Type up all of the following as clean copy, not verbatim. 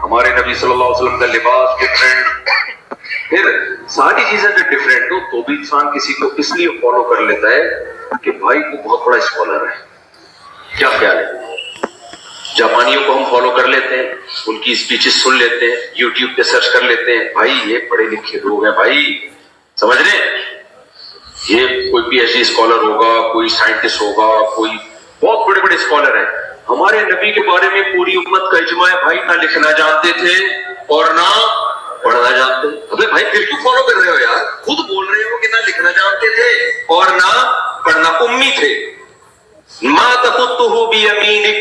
ہمارے نبی صلی اللہ علیہ وسلم کا لباس ڈفرینٹ، پھر ساری چیزیں جو ڈفرینٹ ہو تو بھی انسان کسی کو اس لیے فالو کر لیتا ہے کہ بھائی وہ بہت بڑا اسکالر ہے. کیا خیال ہے؟ جاپانیوں کو ہم فالو کر لیتے ہیں، ان کی اسپیچز سن لیتے ہیں، یوٹیوب پہ سرچ کر لیتے ہیں، بھائی یہ پڑھے لکھے لوگ ہیں، بھائی سمجھ رہے ہیں، یہ کوئی پی ایچ ڈی اسکالر ہوگا، کوئی سائنٹسٹ ہوگا، کوئی بہت بڑے بڑے اسکالر ہیں. ہمارے نبی کے بارے میں پوری امت کا اجماع ہے بھائی نہ لکھنا جانتے تھے اور نہ پڑھنا جانتے. ابے بھائی پھر کیوں فالو کر رہے ہو یار؟ خود بول رہے ہو کہ نہ لکھنا جانتے تھے اور نہ پڑھنا، امی تھے. ما تخطہ بیمینک،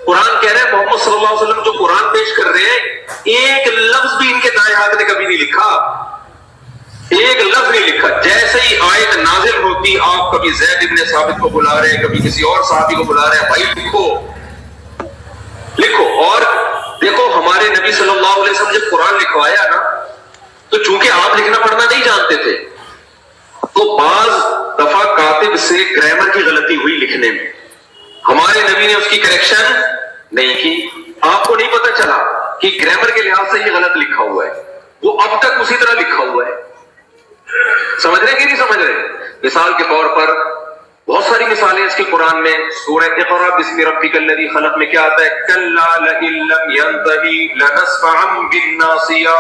قرآن کہہ رہے ہیں محمد صلی اللہ علیہ وسلم جو قرآن پیش کر رہے ہیں ایک لفظ بھی ان کے دائیں ہاتھ نے کبھی نہیں لکھا، ایک لفظ نہیں لکھا. جیسے ہی آیت نازل ہوتی آپ کبھی زید ابن ثابت کو بلا رہے ہیں، کبھی کسی اور صحابی کو بلا رہے ہیں، بھائی لکھو لکھو. اور دیکھو ہمارے نبی صلی اللہ علیہ وسلم جب قرآن لکھوایا نا تو چونکہ آپ لکھنا پڑھنا نہیں جانتے تھے تو بعض دفعہ کاتب سے گرامر کی غلطی ہوئی لکھنے میں، ہمارے نبی نے اس کی کریکشن نہیں کی. آپ کو نہیں پتا چلا کہ گرامر کے لحاظ سے یہ غلط لکھا ہوا ہے، وہ اب تک اسی طرح لکھا ہوا ہے. سمجھ رہے کہ نہیں سمجھ رہے؟ مثال کے طور پر بہت ساری مثالیں اس کے قرآن میں. سورہ اقرا بسم ربک الذی خلق میں کیا آتا ہے؟ کلا لئن لم ینتہی لنسفعا بالناصیہ.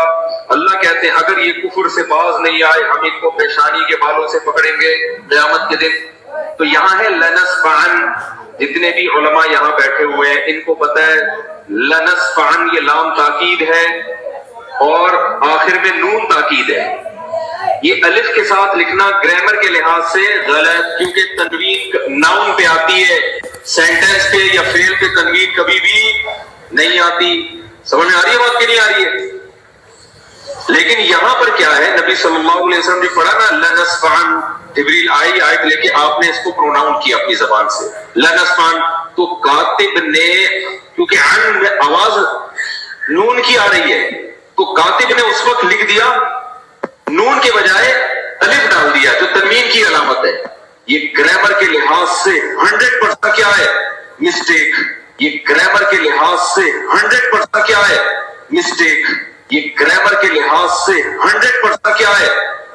اللہ کہتے ہیں اگر یہ کفر سے باز نہیں آئے ہم ان کو پیشانی کے بالوں سے پکڑیں گے قیامت کے دن. تو یہاں ہے لنسفعا. جتنے بھی علماء یہاں بیٹھے ہوئے ہیں ان کو پتہ ہے لنسفعا یہ لام تاکید ہے اور آخر میں نون تاکید ہے. یہ الف کے ساتھ لکھنا گرامر کے لحاظ سے غلط، کیونکہ تنوین ناؤن پہ آتی ہے، سینٹنس پہ یا فعل پہ تنوین کبھی بھی نہیں آتی. سمجھ میں آ رہی ہے بات کہ نہیں آ رہی ہے؟ لیکن یہاں پر کیا ہے، نبی صلی اللہ علیہ وسلم نے پڑھا نا لنسفعن، جبریل آئی آیت لے کے آپ نے اس کو پروناؤن کیا اپنی زبان سے لنسفعن. تو کاتب نے کیونکہ عن میں آواز نون کی آ رہی ہے تو کاتب نے اس وقت لکھ دیا نون کے بجائے الف ڈال دیا جو تنوین کی علامت ہے. یہ گرامر کے لحاظ سے 100% کیا ہے؟ مسٹیک. یہ گرامر کے لحاظ سے 100% کیا ہے؟ مسٹیک. یہ گرامر کے لحاظ سے 100% کیا ہے؟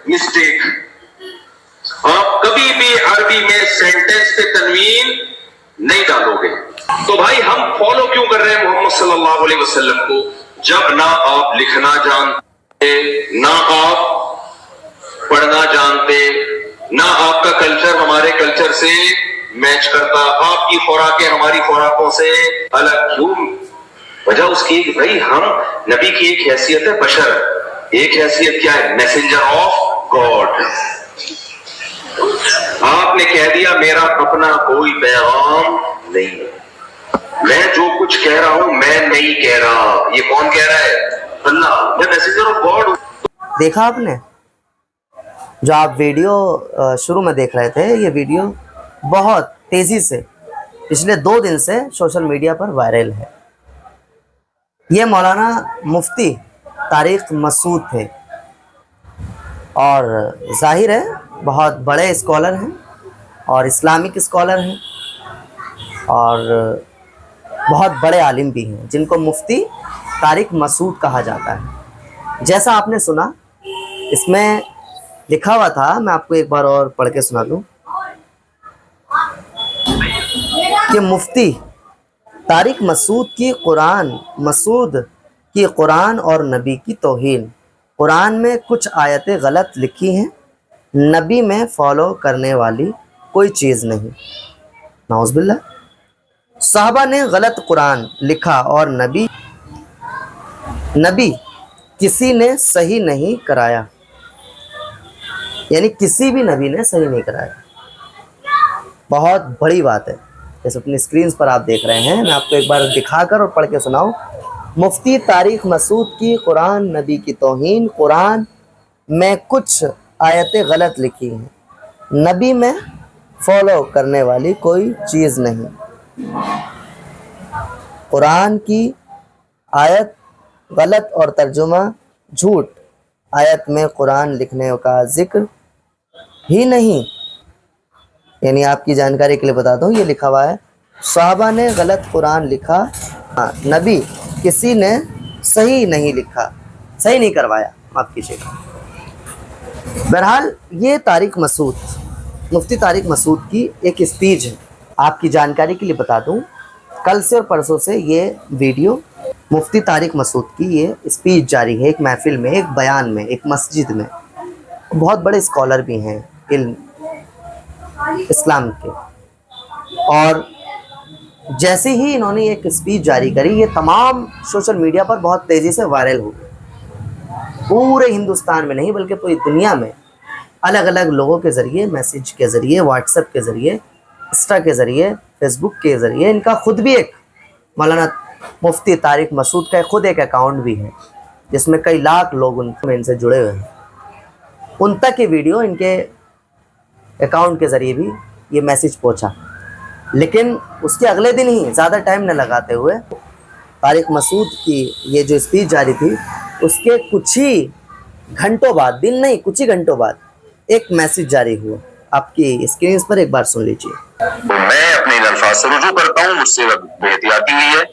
مسٹیک. آپ کبھی بھی عربی میں سینٹنس پہ تنوین نہیں ڈالو گے. تو بھائی ہم فالو کیوں کر رہے ہیں محمد صلی اللہ علیہ وسلم کو؟ جب نہ آپ لکھنا جانتے، نہ آپ پڑھنا جانتے، نہ آپ کا کلچر ہمارے کلچر سے میچ کرتا، آپ کی خوراکیں ہماری خوراکوں سے الگ. کیوں؟ وجہ اس کی کہ بھائی ہم نبی کی ایک حیثیت ہے بشر، ایک حیثیت کیا ہے؟ Messenger of God. آپ نے کہہ دیا میرا اپنا کوئی پیغام نہیں ہے، میں جو کچھ کہہ رہا ہوں میں نہیں کہہ رہا. یہ کون کہہ رہا ہے؟ اللہ. میں میسنجر آف گاڈ ہوں. دیکھا آپ نے جو آپ ویڈیو شروع میں دیکھ رہے تھے، یہ ویڈیو بہت تیزی سے پچھلے 2 دن سے سوشل میڈیا پر وائرل ہے. یہ مولانا مفتی طارق مسعود تھے اور ظاہر ہے بہت بڑے اسکالر ہیں اور اسلامک اسکالر ہیں اور بہت بڑے عالم بھی ہیں جن کو مفتی طارق مسعود کہا جاتا ہے. جیسا آپ نے سنا اس میں لکھا ہوا تھا، میں آپ کو ایک بار اور پڑھ کے سنا دوں کہ مفتی طارق مسعود کی قرآن اور نبی کی توہین. قرآن میں کچھ آیتیں غلط لکھی ہیں، نبی میں فالو کرنے والی کوئی چیز نہیں. نعوذ باللہ. صحابہ نے غلط قرآن لکھا اور نبی کسی نے صحیح نہیں کرایا، یعنی کسی بھی نبی نے صحیح نہیں کرایا. بہت بڑی بات ہے. جیسے اپنی اسکرینز پر آپ دیکھ رہے ہیں، میں آپ کو ایک بار دکھا کر اور پڑھ کے سناؤں. مفتی طارق مسعود کی قرآن نبی کی توہین. قرآن میں کچھ آیتیں غلط لکھی ہیں، نبی میں فالو کرنے والی کوئی چیز نہیں. قرآن کی آیت غلط اور ترجمہ جھوٹ. آیت میں قرآن لکھنے کا ذکر ہی نہیں. یعنی آپ کی جانکاری کے لیے بتا دوں، یہ لکھا ہوا ہے صحابہ نے غلط قرآن لکھا، نبی کسی نے صحیح نہیں لکھا، صحیح نہیں کروایا، معاف کیجیے گا۔ بہرحال یہ طارق مسعود، مفتی طارق مسعود کی ایک اسپیچ ہے، آپ کی جانکاری کے لیے بتا دوں، کل سے اور پرسوں سے یہ ویڈیو مفتی طارق مسعود کی یہ اسپیچ جاری ہے، ایک محفل میں، ایک بیان میں، ایک مسجد میں۔ بہت بڑے اسکالر بھی ہیں علم اسلام کے، اور جیسے ہی انہوں نے ایک اسپیچ جاری کری، یہ تمام سوشل میڈیا پر بہت تیزی سے وائرل ہو گئی، پورے ہندوستان میں نہیں بلکہ پوری دنیا میں الگ الگ لوگوں کے ذریعے، میسیج کے ذریعے، واٹس ایپ کے ذریعے، انسٹا کے ذریعے، فیس بک کے ذریعے، ان کا خود بھی ایک مولانا مفتی طارق مسعود کا خود ایک اکاؤنٹ بھی ہے جس میں کئی لاکھ لوگ ان سے جڑے ہوئے ہیں، ان تک یہ ویڈیو ان کے اکاؤنٹ کے ذریعے بھی یہ میسیج پہنچا۔ لیکن اس کے اگلے دن ہی، زیادہ ٹائم نہ لگاتے ہوئے، طارق مسعود کی یہ جو اسپیچ جاری تھی اس کے کچھ ہی گھنٹوں بعد، دن نہیں کچھ ہی گھنٹوں بعد، ایک میسیج جاری ہوا، آپ کی اسکرین پر ایک بار سن لیجیے۔ میں اپنے ان الفاظ سے رجوع کرتا ہوں، مجھ سے بے احتیاطی ہوئی ہے،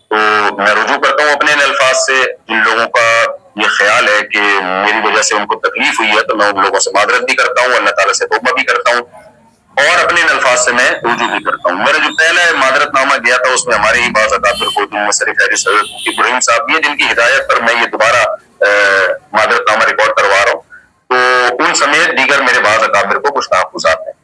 تو میں رجوع کرتا ہوں اپنے ان الفاظ سے۔ جن لوگوں کا یہ خیال ہے کہ میری وجہ سے ان کو تکلیف ہوئی ہے تو میں ان لوگوں سے معذرت بھی کرتا ہوں، اللہ تعالیٰ سے توبہ بھی کرتا ہوں، اور اپنے ان الفاظ سے میں رجوع بھی کرتا ہوں۔ میرا جو پہلا معذرت نامہ گیا تھا اس میں ہمارے ہی بعض اکابر کو، جن میں سرکاری سید مفتی ابراہیم صاحب بھی ہیں، جن کی ہدایت پر میں یہ دوبارہ معذرت نامہ ریکارڈ کروا رہا ہوں، تو ان سمیت دیگر میرے بعض اکابر کو کچھ تحفظات ہیں۔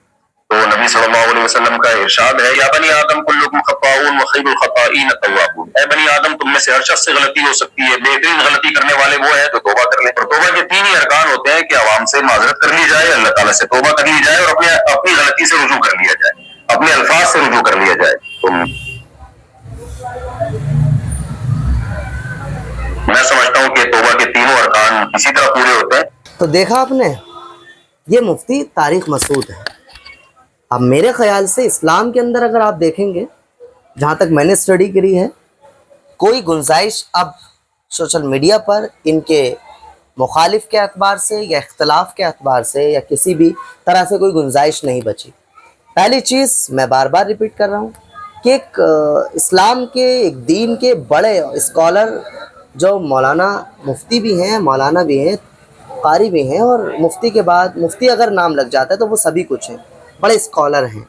تو نبی صلی اللہ علیہ وسلم کا ارشاد ہے، یا بنی آدم کلکم خطاؤون وخیر الخطائین التوابون، اے بنی آدم تم میں سے ہر شخص سے غلطی ہو سکتی ہے، بہترین غلطی کرنے والے وہ ہیں جو توبہ کر لیں۔ اور توبہ کے تین ہی ارکان ہوتے ہیں کہ عوام سے معذرت کر لی جائے، اللہ تعالیٰ سے توبہ کر لی جائے، اور اپنی غلطی سے رجوع کر لیا جائے، اپنے الفاظ سے رجوع کر لیا جائے۔ تو میں سمجھتا ہوں کہ توبہ کے تینوں ارکان اسی طرح پورے ہوتے ہیں۔ تو دیکھا آپ نے، یہ مفتی طارق مسعود ہے۔ اب میرے خیال سے اسلام کے اندر اگر آپ دیکھیں گے، جہاں تک میں نے اسٹڈی کری ہے، کوئی گنجائش اب سوشل میڈیا پر ان کے مخالف کے اعتبار سے یا اختلاف کے اعتبار سے یا کسی بھی طرح سے کوئی گنجائش نہیں بچی۔ پہلی چیز میں بار بار ریپیٹ کر رہا ہوں کہ ایک اسلام کے، ایک دین کے بڑے اسکالر جو مولانا مفتی بھی ہیں، مولانا بھی ہیں، قاری بھی ہیں، اور مفتی کے بعد مفتی اگر نام لگ جاتا ہے تو وہ سبھی کچھ ہیں، بڑے اسکالر ہیں،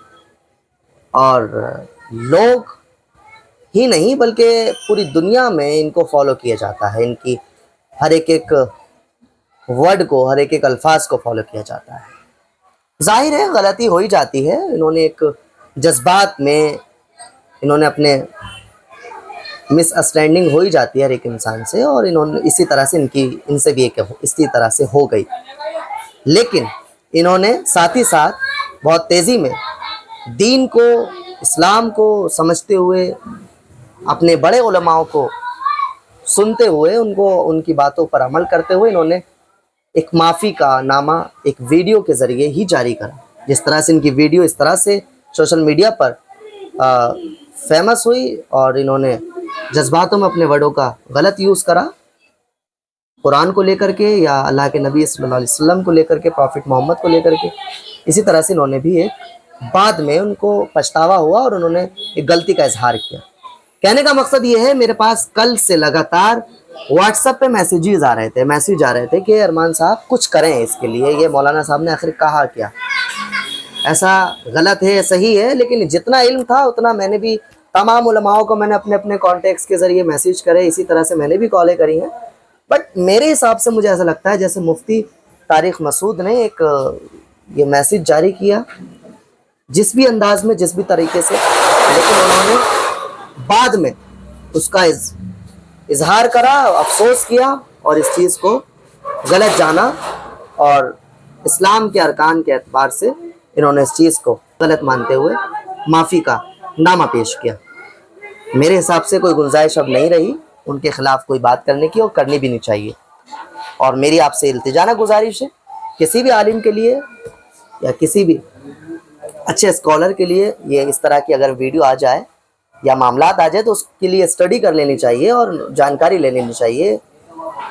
اور لوگ ہی نہیں بلکہ پوری دنیا میں ان کو فالو کیا جاتا ہے، ان کی ہر ایک ورڈ کو، ہر ایک الفاظ کو فالو کیا جاتا ہے۔ ظاہر ہے غلطی ہو ہی جاتی ہے، انہوں نے ایک جذبات میں انہوں نے اپنے مس اسٹینڈنگ ہو ہی جاتی ہے ہر ایک انسان سے، اور انہوں نے اسی طرح سے ان سے بھی ایک اسی طرح سے ہو گئی، لیکن انہوں نے ساتھ ہی ساتھ بہت تیزی میں دین کو، اسلام کو سمجھتے ہوئے، اپنے بڑے علماء کو سنتے ہوئے، ان کی باتوں پر عمل کرتے ہوئے، انہوں نے ایک معافی کا نامہ ایک ویڈیو کے ذریعے ہی جاری کرا۔ جس طرح سے ان کی ویڈیو اس طرح سے سوشل میڈیا پر فیمس ہوئی، اور انہوں نے جذباتوں میں اپنے ورڈوں کا غلط یوز کرا، قرآن کو لے کر کے یا اللہ کے نبی صلی اللہ علیہ وسلم کو لے کر کے، پروفٹ محمد کو لے کر کے، اسی طرح سے انہوں نے بھی ایک بعد میں ان کو پچھتاوا ہوا اور انہوں نے ایک غلطی کا اظہار کیا۔ کہنے کا مقصد یہ ہے، میرے پاس کل سے لگاتار واٹس ایپ پہ میسیج آ رہے تھے کہ ارمان صاحب کچھ کریں اس کے لیے، یہ مولانا صاحب نے آخر کہا کیا، ایسا غلط ہے، صحیح ہے، لیکن جتنا علم تھا اتنا میں نے بھی تمام علماؤں کو میں نے اپنے کانٹیکٹس کے ذریعے میسیج کرے، اسی طرح سے میں نے بھی کالیں کری ہیں، بٹ میرے حساب سے مجھے ایسا لگتا ہے جیسے مفتی طارق مسعود نے ایک یہ میسیج جاری کیا، جس بھی انداز میں، جس بھی طریقے سے، لیکن انہوں نے بعد میں اس کا اظہار کرا، افسوس کیا، اور اس چیز کو غلط جانا، اور اسلام کے ارکان کے اعتبار سے انہوں نے اس چیز کو غلط مانتے ہوئے معافی کا نامہ پیش کیا۔ میرے حساب سے کوئی گنجائش اب نہیں رہی ان کے خلاف کوئی بات کرنے کی، اور کرنی بھی نہیں چاہیے، اور میری آپ سے التجا گزارش ہے، کسی بھی عالم کے لیے یا کسی بھی اچھے اسکالر کے لیے یہ اس طرح کی اگر ویڈیو آ جائے یا معاملات آ جائے تو اس کے لیے اسٹڈی کر لینی چاہیے اور جانکاری لے لینی چاہیے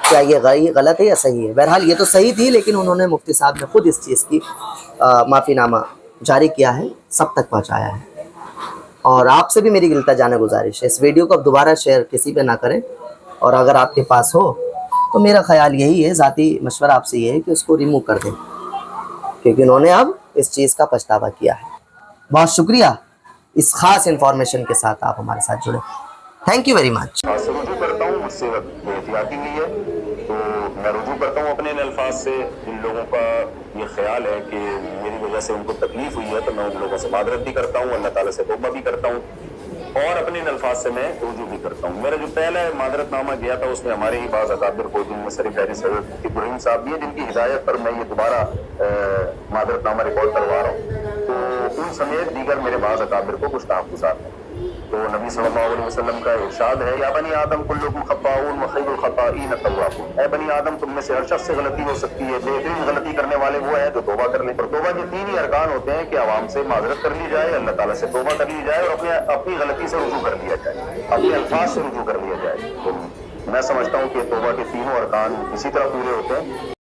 کیا یہ غلط ہے یا صحیح ہے۔ بہرحال یہ تو صحیح تھی، لیکن انہوں نے مفتی صاحب نے خود اس چیز کی معافی نامہ جاری کیا ہے، سب تک پہنچایا ہے، اور آپ سے بھی میری التجا گزارش ہے، اس ویڈیو کو اب دوبارہ شیئر کسی پہ نہ کریں، اور اگر آپ کے پاس ہو تو میرا خیال یہی ہے، ذاتی مشورہ آپ سے یہ ہے کہ اس کو ریموو کر دیں، کیونکہ انہوں نے اب اس چیز کا پچھتاوا کیا ہے۔ بہت شکریہ اس خاص انفارمیشن کے ساتھ آپ ہمارے ساتھ جڑے، تھینک یو ویری مچ۔ سے رجوع کرتا ہوں، مجھ سے بے احتیاطی ہوئی ہے، تو میں رجوع کرتا ہوں اپنے ان الفاظ سے۔ جن لوگوں کا یہ خیال ہے کہ میری وجہ سے ان کو تکلیف ہوئی ہے تو میں ان لوگوں سے معذرت بھی کرتا ہوں، اللہ تعالیٰ سے توبہ بھی کرتا ہوں، اور اپنے ان الفاظ سے میں رجوع بھی کرتا ہوں۔ میرا جو پہلا معذرت نامہ گیا تھا اس میں ہمارے ہی بعض اکابر کو، جن میں سر فہرست حضرت ابراہیم صاحب بھی ہیں، جن کی ہدایت پر میں یہ دوبارہ معذرت نامہ ریکارڈ کروا رہا ہوں، تو ان سمیت دیگر میرے بعض اکابر کو کچھ تحفظات ہیں۔ تو نبی صلی اللہ علیہ وسلم کا ارشاد ہے، یا بنی آدم کلکم خطاؤون وخیر الخطائین التوابون، اے بنی آدم تم میں سے ہر شخص سے غلطی ہو سکتی ہے، بہترین غلطی کرنے والے وہ ہیں جو توبہ کر لیں۔ اور توبہ کے تین ہی ارکان ہوتے ہیں کہ عوام سے معذرت کر لی جائے، اللہ تعالیٰ سے توبہ کر لی جائے، اور اپنی غلطی سے رجوع کر لیا جائے، اپنے الفاظ سے رجوع کر لیا جائے۔ تو میں سمجھتا ہوں کہ توبہ کے تینوں ارکان اسی طرح پورے ہوتے ہیں۔